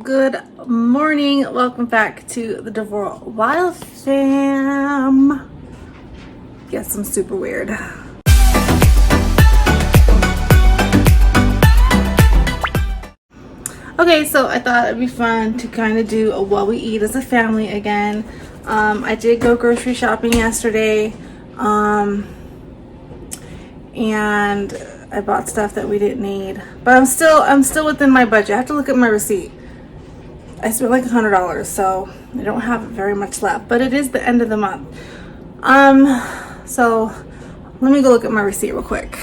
Good morning. Welcome back to the Devora Wild Fam. Yes, I'm super weird. Okay, so I thought it'd be fun to kind of do a what we eat as a family again. I did go grocery shopping yesterday, and I bought stuff that we didn't need. But I'm still within my budget. I have to look at my receipt. I spent like $100, so I don't have very much left, but it is the end of the month. So let me go look at my receipt real quick.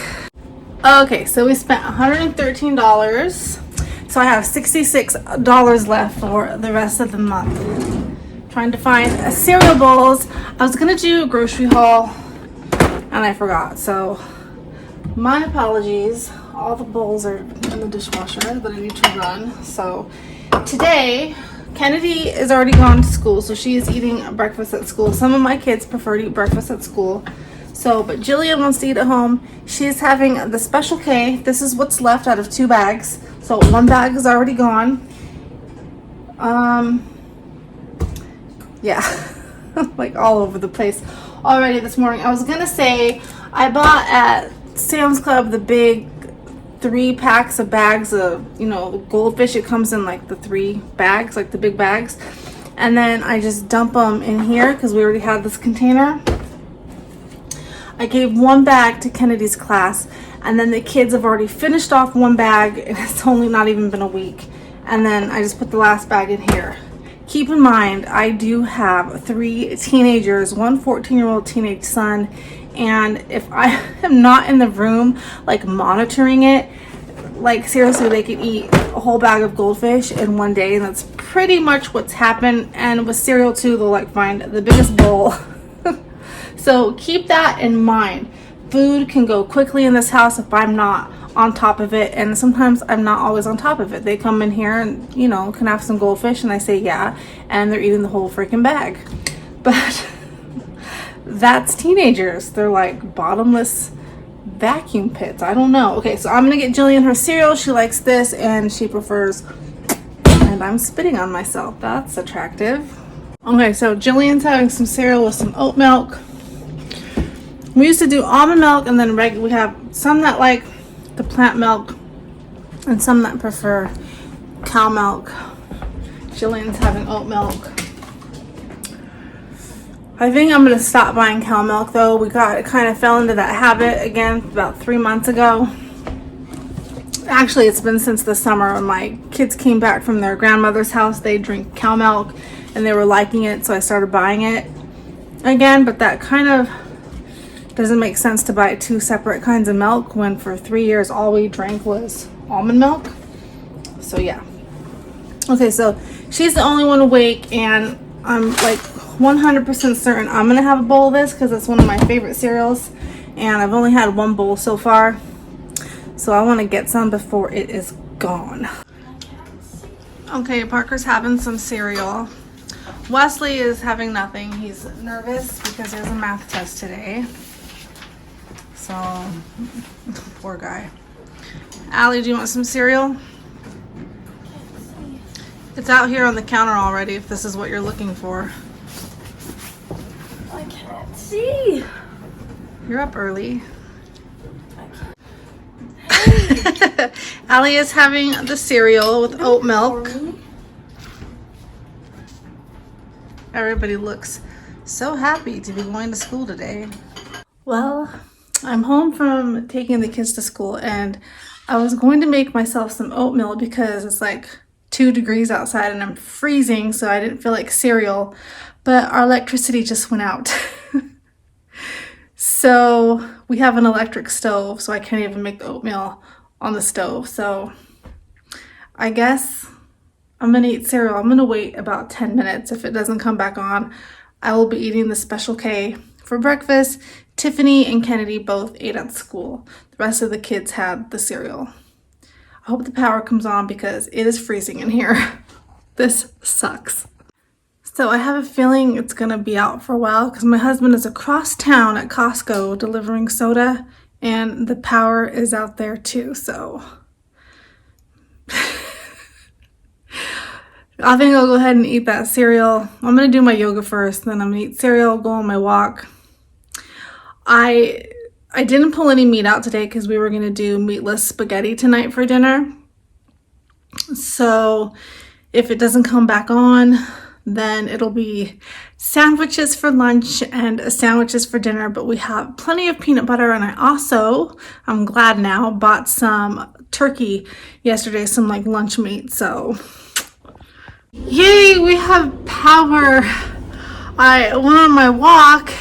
Okay, so we spent $113. So I have $66 left for the rest of the month. Trying to find cereal bowls. I was gonna do a grocery haul and I forgot. So my apologies. All the bowls are in the dishwasher that I need to run. So today, Kennedy is already gone to school, so she is eating breakfast at school. Some of my kids prefer to eat breakfast at school. So, but Jillian wants to eat at home. She's having the Special K. This is what's left out of 2 bags. So one bag is already gone. Yeah, like all over the place already this morning. I was gonna say I bought at Sam's Club the big 3 packs of bags of, the Goldfish. It comes in like the 3 bags, like the big bags. And then I just dump them in here because we already had this container. I gave 1 bag to Kennedy's class, and then the kids have already finished off 1 bag, and it's only not even been a week. And then I just put the last bag in here. Keep in mind, I do have 3 teenagers, 1 14-year-old teenage son, and if I am not in the room, like monitoring it, like seriously, they can eat a whole bag of Goldfish in one day, and that's pretty much what's happened. And with cereal too, they'll like find the biggest bowl. So keep that in mind. Food can go quickly in this house if I'm not on top of it, and sometimes I'm not always on top of it. They come in here and, can I have some Goldfish? And I say yeah, and they're eating the whole freaking bag. But that's teenagers. They're like bottomless vacuum pits. I don't know. Okay, so I'm gonna get Jillian her cereal. She likes this and she prefers, and I'm spitting on myself. That's attractive. Okay, so Jillian's having some cereal with some oat milk. We used to do almond milk, and then we have some that like the plant milk and some that prefer cow milk. Jillian's having oat milk. I think I'm gonna stop buying cow milk though. It kind of fell into that habit again about 3 months ago. Actually, it's been since the summer when my kids came back from their grandmother's house. They drink cow milk and they were liking it, so I started buying it again. But that kind of doesn't make sense to buy 2 separate kinds of milk when for 3 years all we drank was almond milk. So yeah. Okay, so she's the only one awake, and I'm like 100% certain I'm gonna have a bowl of this because it's one of my favorite cereals, and I've only had 1 bowl so far, so I want to get some before it is gone. Okay, Parker's having some cereal. Wesley is having nothing. He's nervous because he has a math test today. So, poor guy. Allie, do you want some cereal? It's out here on the counter already if this is what you're looking for. I can't see. You're up early. Hey. Allie is having the cereal with oat milk. Everybody looks so happy to be going to school today. Well, I'm home from taking the kids to school, and I was going to make myself some oatmeal because it's like 2 degrees outside and I'm freezing, so I didn't feel like cereal, but our electricity just went out. So we have an electric stove, so I can't even make the oatmeal on the stove. So I guess I'm gonna eat cereal. I'm gonna wait about 10 minutes. If it doesn't come back on, I will be eating the Special K for breakfast. Tiffany and Kennedy both ate at school. The rest of the kids had the cereal. I hope the power comes on because it is freezing in here. This sucks. So I have a feeling it's gonna be out for a while because my husband is across town at Costco delivering soda, and the power is out there too, so I think I'll go ahead and eat that cereal. I'm gonna do my yoga first, then I'm gonna eat cereal, go on my walk. I didn't pull any meat out today because we were gonna do meatless spaghetti tonight for dinner. So if it doesn't come back on, then it'll be sandwiches for lunch and sandwiches for dinner. But we have plenty of peanut butter, and I also, I'm glad now, bought some turkey yesterday, some like lunch meat. So yay, we have power. I went on my walk.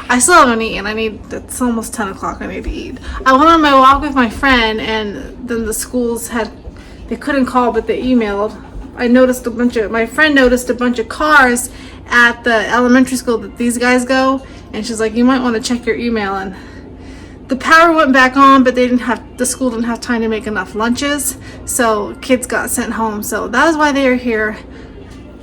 I still haven't eaten. It's almost 10 o'clock. I need to eat. I went on my walk with my friend, and then the schools they couldn't call, but they emailed. My friend noticed a bunch of cars at the elementary school that these guys go, and she's like, you might want to check your email. And the power went back on, but the school didn't have time to make enough lunches, so kids got sent home. So that is why they are here.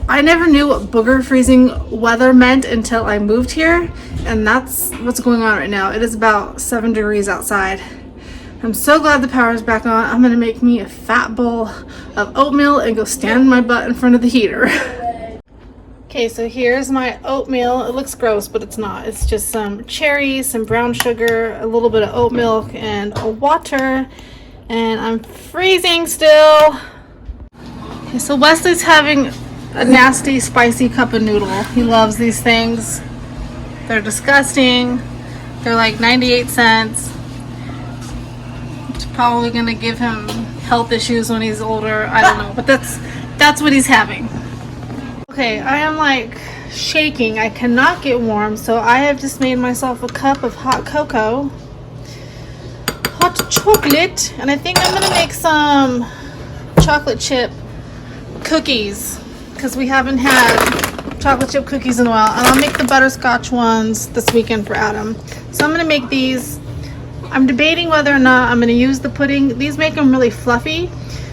I never knew what booger freezing weather meant until I moved here, and that's what's going on right now. It is about 7 degrees outside. I'm so glad the power is back on. I'm gonna make me a fat bowl of oatmeal and go stand my butt in front of the heater. Okay, so here's my oatmeal. It looks gross, but it's not. It's just some cherries, some brown sugar, a little bit of oat milk, and a water. And I'm freezing still. Okay, so Wesley's having a nasty, spicy cup of noodle. He loves these things. They're disgusting. They're like 98 cents. It's probably gonna give him health issues when he's older. I don't know, but that's what he's having. Okay, I am like shaking. I cannot get warm, so I have just made myself a cup of hot cocoa, hot chocolate, and I think I'm gonna make some chocolate chip cookies because we haven't had chocolate chip cookies in a while, and I'll make the butterscotch ones this weekend for Adam. So I'm gonna make these. I'm debating whether or not I'm gonna use the pudding. These make them really fluffy,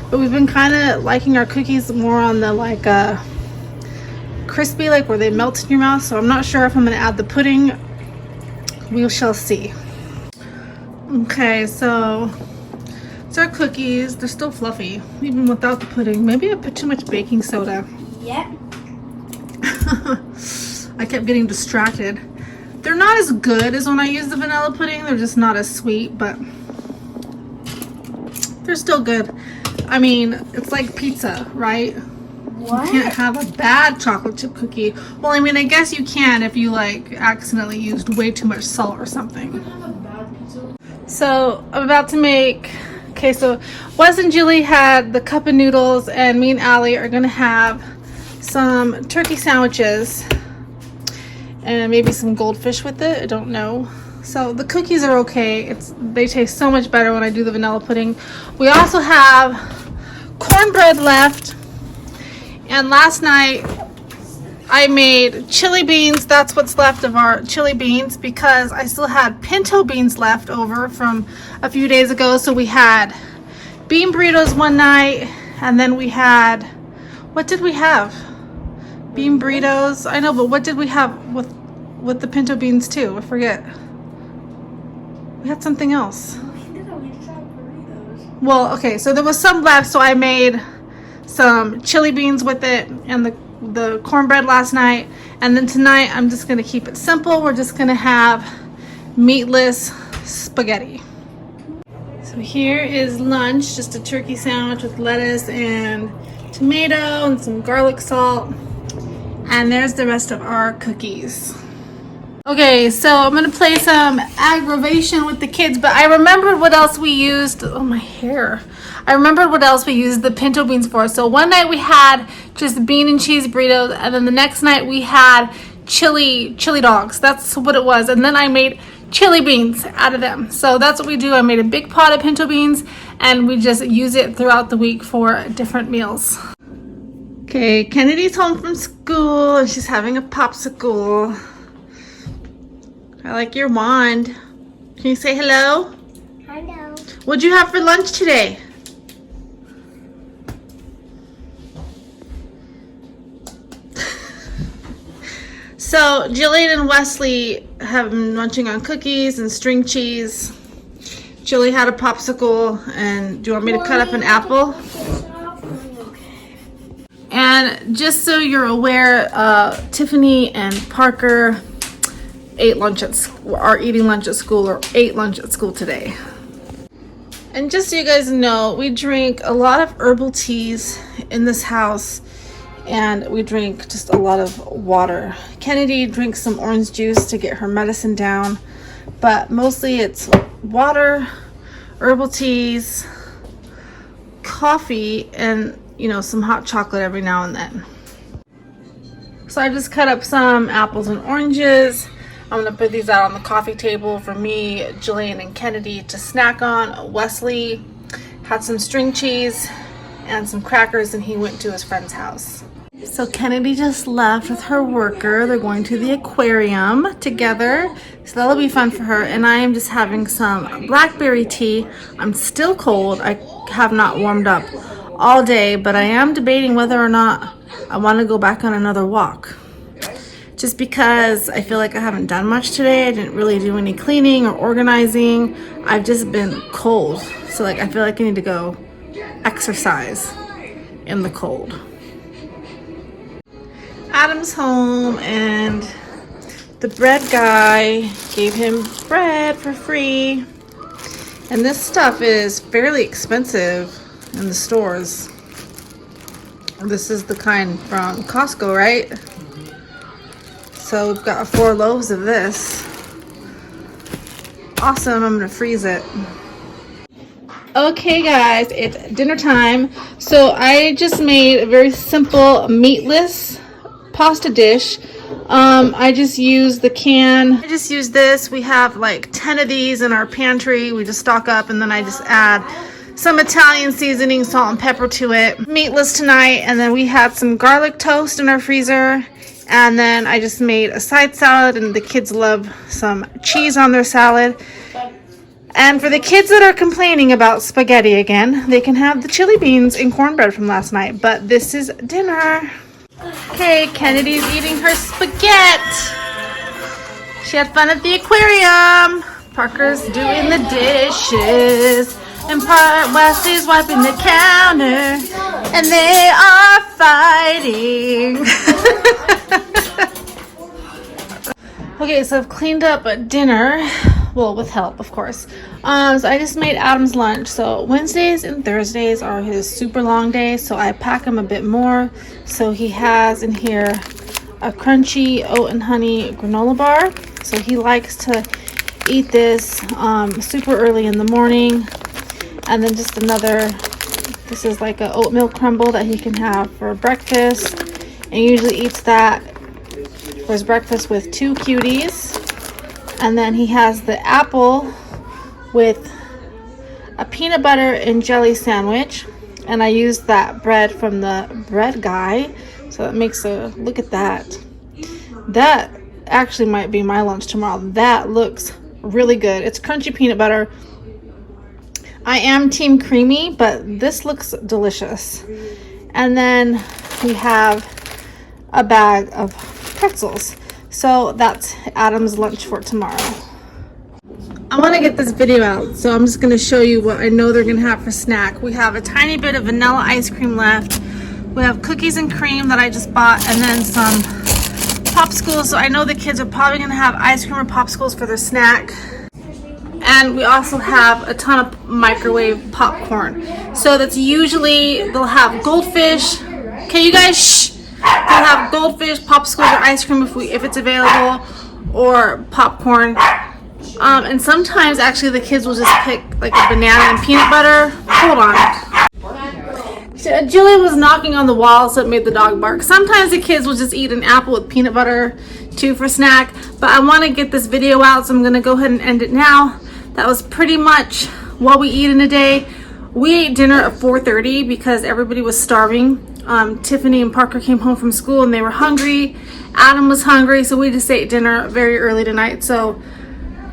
but we've been kind of liking our cookies more on the like crispy, like where they melt in your mouth. So I'm not sure if I'm gonna add the pudding. We shall see. Okay, so it's our cookies. They're still fluffy even without the pudding. Maybe I put too much baking soda. Yep. I kept getting distracted. They're not as good as when I use the vanilla pudding. They're just not as sweet, but they're still good. I mean, it's like pizza, right? What? You can't have a bad chocolate chip cookie. Well, I mean, I guess you can if you like accidentally used way too much salt or something. So I'm about to make, okay, so Wes and Julie had the cup of noodles, and me and Allie are gonna have some turkey sandwiches and maybe some goldfish with it. I don't know. So the cookies are okay. They taste so much better when I do the vanilla pudding. We also have cornbread left, and last night I made chili beans. That's what's left of our chili beans because I still had pinto beans left over from a few days ago. So we had bean burritos one night, and then we had, what did we have? Bean burritos. I know, but what did we have with the pinto beans too? I forget. We had something else. Well, okay, so there was some left, so I made some chili beans with it and the cornbread last night. And then tonight I'm just gonna keep it simple. We're just gonna have meatless spaghetti. So here is lunch, just a turkey sandwich with lettuce and tomato and some garlic salt. And there's the rest of our cookies. Okay, so I'm gonna play some aggravation with the kids, but I remembered what else we used. Oh, my hair. I remembered what else we used the pinto beans for. So one night we had just bean and cheese burritos, and then the next night we had chili dogs. That's what it was. And then I made chili beans out of them. So that's what we do. I made a big pot of pinto beans, and we just use it throughout the week for different meals. Okay, Kennedy's home from school, and she's having a popsicle. I like your wand. Can you say hello? Hello. What'd you have for lunch today? So Jillian and Wesley have been munching on cookies and string cheese. Jilly had a popsicle, and do you want me to cut up an apple? And then just so you're aware, Tiffany and Parker are eating lunch at school, or ate lunch at school today. And just so you guys know, we drink a lot of herbal teas in this house, and we drink just a lot of water. Kennedy drinks some orange juice to get her medicine down, but mostly it's water, herbal teas, coffee, and some hot chocolate every now and then. So I just cut up some apples and oranges. I'm gonna put these out on the coffee table for me, Jillian, and Kennedy to snack on. Wesley had some string cheese and some crackers, and he went to his friend's house. So Kennedy just left with her worker. They're going to the aquarium together, so that'll be fun for her. And I am just having some blackberry tea. I'm still cold. I have not warmed up all day, but I am debating whether or not I want to go back on another walk. Just because I feel like I haven't done much today. I didn't really do any cleaning or organizing. I've just been cold. So I feel like I need to go exercise in the cold. Adam's home, and the bread guy gave him bread for free. And this stuff is fairly expensive in the stores. This is the kind from Costco, right? So we've got 4 loaves of this. Awesome, I'm gonna freeze it. Okay guys, it's dinner time. So I just made a very simple meatless pasta dish. I just used the can. I just used this. We have like 10 of these in our pantry. We just stock up, and then I just add some Italian seasoning, salt and pepper to it. Meatless tonight, and then we had some garlic toast in our freezer. And then I just made a side salad, and the kids love some cheese on their salad. And for the kids that are complaining about spaghetti again, they can have the chili beans and cornbread from last night. But this is dinner. Okay, Kennedy's eating her spaghetti. She had fun at the aquarium. Parker's doing the dishes. And Wesley's wiping the counter. And they are fighting. Okay, so I've cleaned up dinner. Well, with help, of course. So I just made Adam's lunch. So Wednesdays and Thursdays are his super long days, so I pack him a bit more. So he has in here a crunchy oat and honey granola bar. So he likes to eat this super early in the morning. And then just this is like an oatmeal crumble that he can have for breakfast. And he usually eats that for his breakfast with 2 cuties. And then he has the apple with a peanut butter and jelly sandwich. And I used that bread from the bread guy. So it makes look at that. That actually might be my lunch tomorrow. That looks really good. It's crunchy peanut butter. I am team creamy, but this looks delicious. And then we have a bag of pretzels. So that's Adam's lunch for tomorrow. I want to get this video out, so I'm just going to show you what I know they're going to have for snack. We have a tiny bit of vanilla ice cream left. We have cookies and cream that I just bought, and then some popsicles. So I know the kids are probably going to have ice cream or popsicles for their snack. And we also have a ton of microwave popcorn. So that's usually, they'll have goldfish. Okay, you guys, shh. They'll have goldfish, popsicles, or ice cream if it's available, or popcorn. And sometimes actually the kids will just pick like a banana and peanut butter. Hold on. Jillian was knocking on the wall, so it made the dog bark. Sometimes the kids will just eat an apple with peanut butter too for snack. But I want to get this video out, so I'm going to go ahead and end it now. That was pretty much what we eat in a day. We ate dinner at 4:30 because everybody was starving. Tiffany and Parker came home from school and they were hungry. Adam was hungry, so we just ate dinner very early tonight. So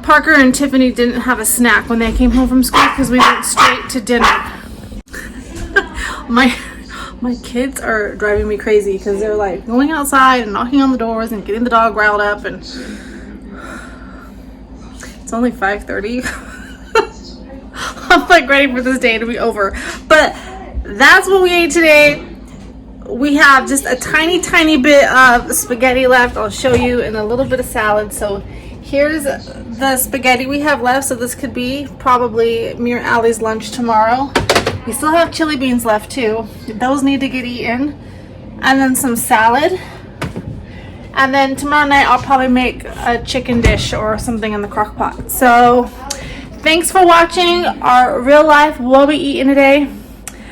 Parker and Tiffany didn't have a snack when they came home from school because we went straight to dinner. My kids are driving me crazy because they're like going outside and knocking on the doors and getting the dog riled up, and it's only 5:30. I'm like ready for this day to be over. But that's what we ate today. we have just a tiny bit of spaghetti left. I'll show you, and a little bit of salad. So here's the spaghetti we have left. So this could be probably me or Allie's lunch tomorrow. We still have chili beans left too. Those need to get eaten. And then some salad. And then tomorrow night I'll probably make a chicken dish or something in the crock pot. So thanks for watching our real life what we eating today.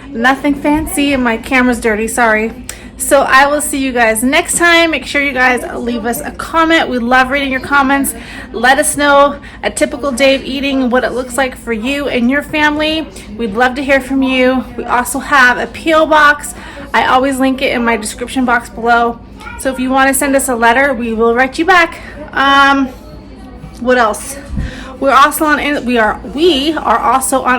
Nothing fancy, and my camera's dirty, sorry. So I will see you guys next time. Make sure you guys leave us a comment. We love reading your comments. Let us know a typical day of eating, what it looks like for you and your family. We'd love to hear from you. We also have a P.O. box. I always link it in my description box below. So if you want to send us a letter, we will write you back. What else? We are also on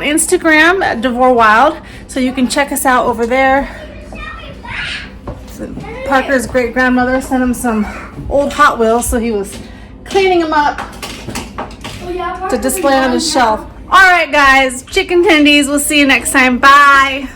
Instagram at Devore Wild, so you can check us out over there. So Parker's great grandmother sent him some old Hot Wheels, so he was cleaning them up to display on his shelf. All right, guys, chicken tendies. We'll see you next time. Bye.